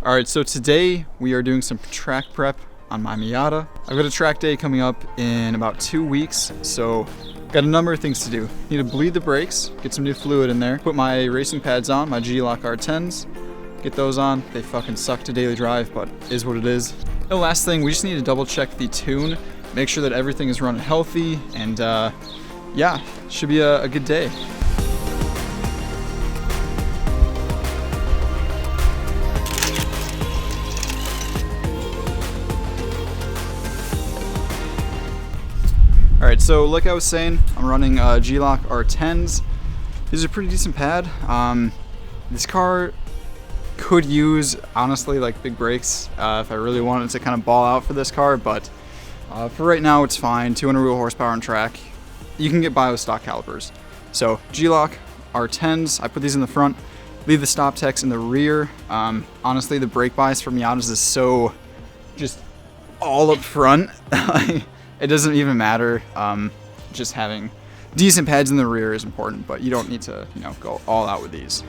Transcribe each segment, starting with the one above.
All right, so today we are doing some track prep on my Miata. I've got a track day coming up in about 2 weeks, so got a number of things to do. Need to bleed the brakes, get some new fluid in there, put my racing pads on, my G-Lock R10s, get those on. They fucking suck to daily drive, but is what it is. The last thing, we just need to double check the tune, make sure that everything is running healthy, and yeah, should be a good day. All right, so like I was saying, I'm running G-Lock R10s. These are pretty decent pad. This car could use, honestly, like big brakes if I really wanted to kind of ball out for this car, but for right now it's fine. 200 wheel horsepower on track. You can get by with stock calipers. So G-Lock R10s, I put these in the front, leave the stop techs in the rear. Honestly, the brake bias for Miatas is so just all up front. It doesn't even matter. Just having decent pads in the rear is important, but you don't need to, you know, go all out with these.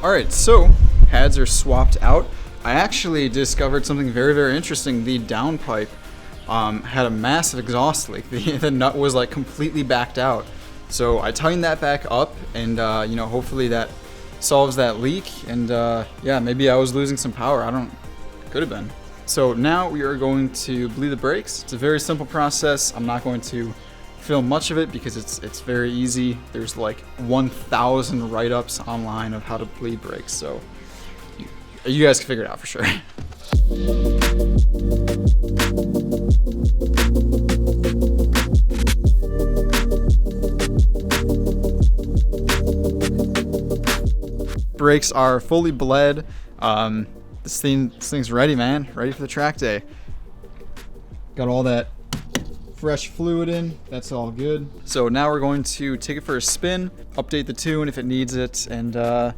All right, so pads are swapped out. I actually discovered something very, very interesting. The downpipe had a massive exhaust leak. The nut was like completely backed out. So I tightened that back up, and you know, hopefully that solves that leak. And yeah, maybe I was losing some power. Could have been. So now we are going to bleed the brakes. It's a very simple process. I'm not going to film much of it because it's very easy. There's like 1,000 write-ups online of how to bleed brakes, so you guys can figure it out for sure. Brakes are fully bled. This thing's ready, man. Ready for the track day. Got all that fresh fluid in, that's all good. So now we're going to take it for a spin, update the tune if it needs it, and yeah,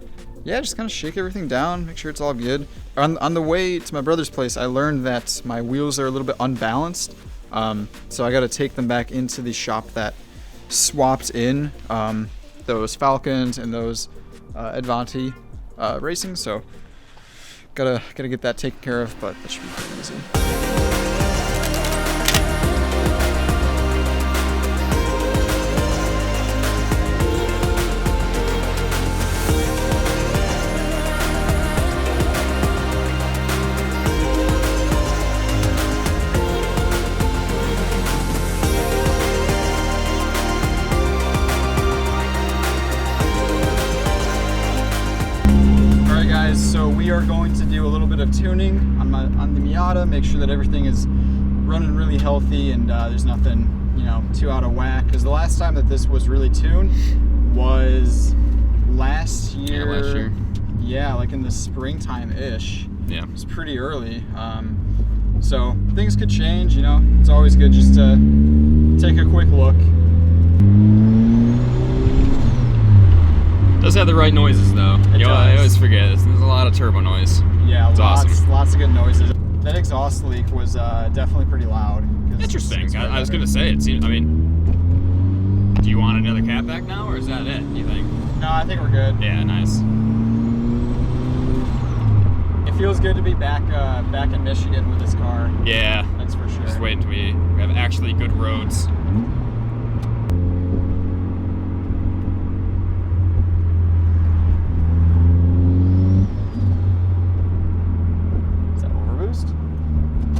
just kind of shake everything down, make sure it's all good. On the way to my brother's place, I learned that my wheels are a little bit unbalanced, so I got to take them back into the shop that swapped in those Falcons and those Advanti racing, so gotta get that taken care of, but that should be pretty easy. So we are going to do a little bit of tuning on the Miata, make sure that everything is running really healthy and there's nothing, you know, too out of whack. Because the last time that this was really tuned was last year. Yeah, last year. Yeah, like in the springtime-ish. Yeah. It was pretty early. So things could change, you know. It's always good just to take a quick look. Does have the right noises though. I always forget. There's a lot of turbo noise. Yeah, it's awesome. Lots of good noises. That exhaust leak was definitely pretty loud. Interesting. I was gonna say it seems. I mean, do you want another cat back now, or is that it? You think? No, I think we're good. Yeah, nice. It feels good to be back in Michigan with this car. Yeah, that's for sure. Just wait until we have actually good roads.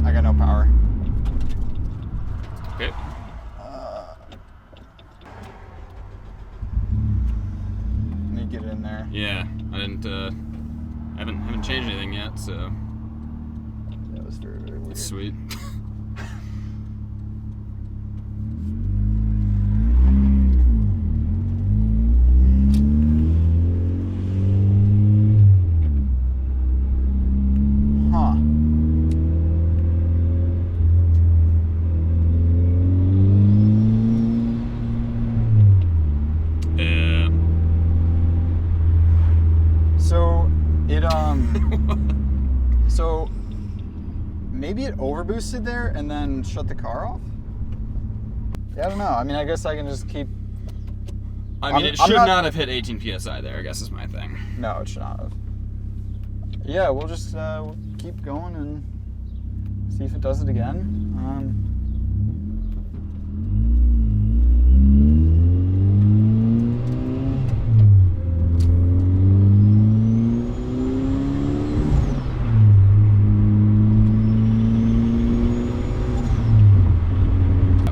I got no power. Okay. Let me get it in there. Yeah, I didn't. Haven't changed anything yet, so. That was very, very weird. It's sweet. So maybe it overboosted there and then shut the car off? Yeah, I don't know. I mean, I guess I can just keep... I mean, it should not have hit 18 PSI there, I guess is my thing. No, it should not have. Yeah, we'll just we'll keep going and see if it does it again.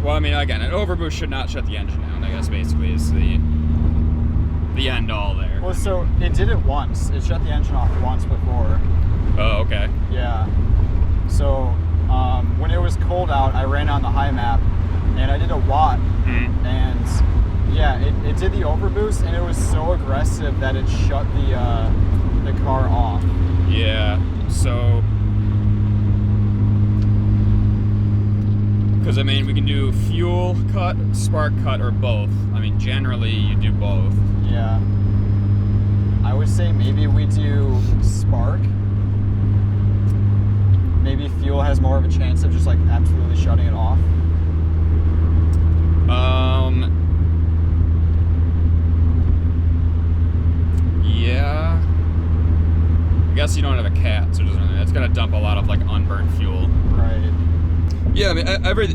Well, I mean, again, an overboost should not shut the engine down, I guess, basically, is the end all there. Well, so it did it once. It shut the engine off once before. Oh, okay. Yeah. So when it was cold out, I ran on the high map, and I did a watt, and yeah, it did the overboost, and it was so aggressive that it shut the car off. Yeah, so... Because, I mean, we can do fuel cut, spark cut, or both. I mean, generally, you do both. Yeah. I would say maybe we do spark. Maybe fuel has more of a chance of just, like, absolutely shutting it off. Yeah. I guess you don't have a cat, so it's going to dump a lot of, like, unburnt fuel. Right. Yeah, I mean,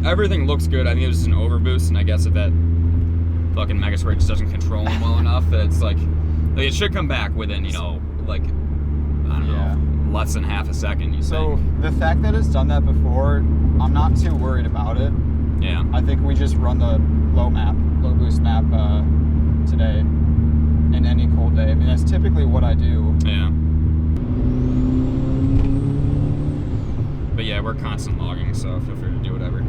everything looks good. I think it was just an overboost, and I guess that fucking Megaspray just doesn't control them well enough that it's like it should come back within, you know, like, I don't know, less than half a second, So the fact that it's done that before, I'm not too worried about it. Yeah. I think we just run the low boost map today in any cold day. I mean, that's typically what I do. Yeah. But yeah, we're constant logging, so feel free to do whatever.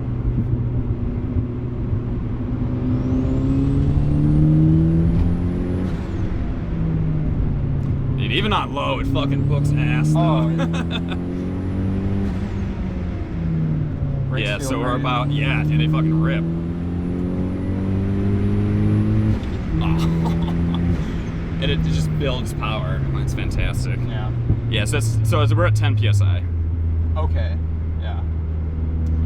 Dude, even on low, it fucking books ass, though. Oh, yeah, so we're about, yeah, dude, they fucking rip. Oh. And it just builds power. It's fantastic. Yeah. Yeah, so we're at 10 PSI. Okay, yeah.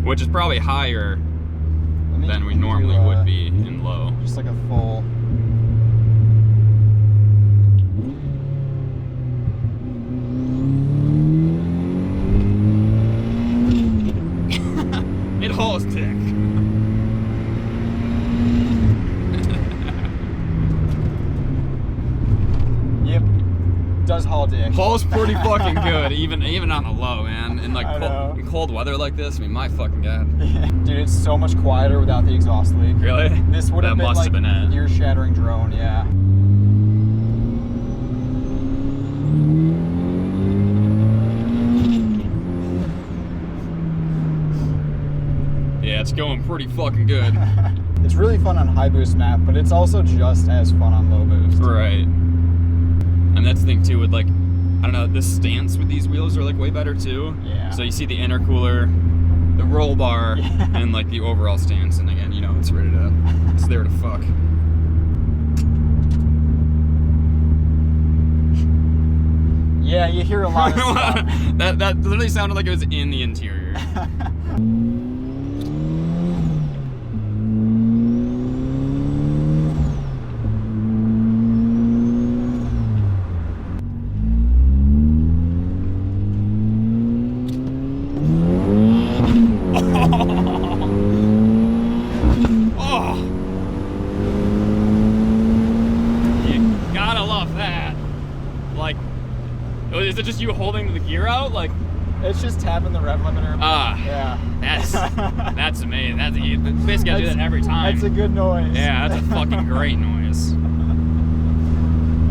Which is probably higher than we normally would be in low. Just like a full... It hauls dick. Yep. Does haul dick. Hauls pretty fucking good, even on the low, man. In like cold weather like this, I mean, my fucking god. Dude, it's so much quieter without the exhaust leak. Really? This would have been like an ear-shattering drone, yeah. Yeah, it's going pretty fucking good. It's really fun on high boost map, but it's also just as fun on low boost. Right. And that's the thing too with, like, I don't know, the stance with these wheels are like way better too. Yeah. So you see the intercooler, the roll bar, and like the overall stance, and again, you know, it's ready to, it's there to fuck. Yeah, you hear a lot of stuff. that literally sounded like it was in the interior. Is it just you holding the gear out? Like, it's just tapping the rev limiter. Yeah. That's amazing. Basically, I do that every time. That's a good noise. Yeah, that's a fucking great noise.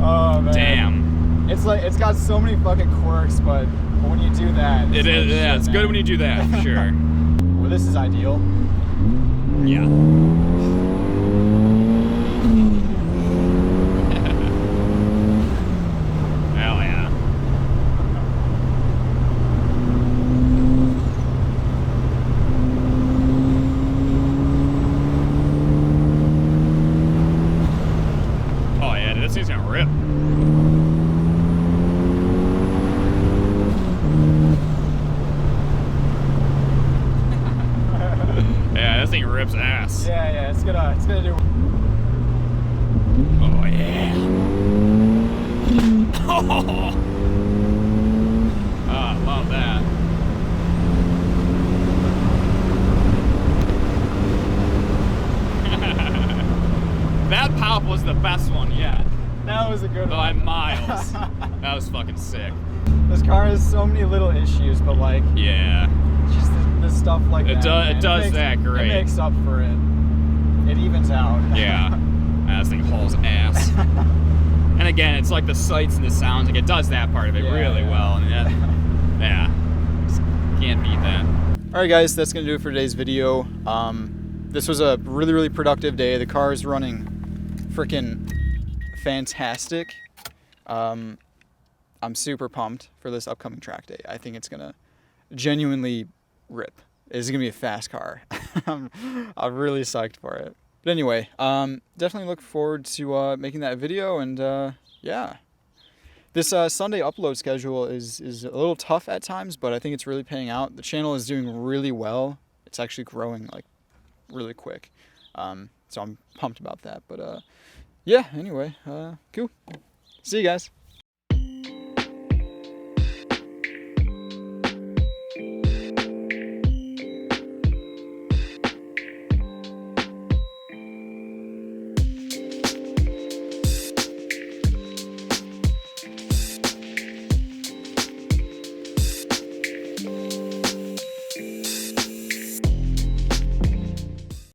Oh man. Damn. It's like, it's got so many fucking quirks, but when you do that, It is. Yeah, it's good when you do that, for sure. Well, this is ideal. Yeah. Hell yeah. Oh yeah, dude, this thing's gonna rip. Yeah, this thing rips ass. Yeah, it's gonna do. Oh yeah. Oh, I love that. That pop was the best one yet. That was a good By one. miles. That was fucking sick. This car has so many little issues, but like, Yeah. just the stuff like It that. does. It does makes, that great. It makes up for it. It evens out. Yeah. That thing hauls ass. And again, it's like the sights and the sounds. Like it does that part of it really well. And that, yeah, just can't beat that. All right, guys, that's gonna do it for today's video. This was a really productive day. The car is running freaking fantastic. I'm super pumped for this upcoming track day. I think it's gonna genuinely rip. It's gonna be a fast car. I'm really psyched for it. But anyway, definitely look forward to making that video, and yeah. This Sunday upload schedule is a little tough at times, but I think it's really paying out. The channel is doing really well. It's actually growing like really quick. So I'm pumped about that. But yeah, anyway, cool. See you guys.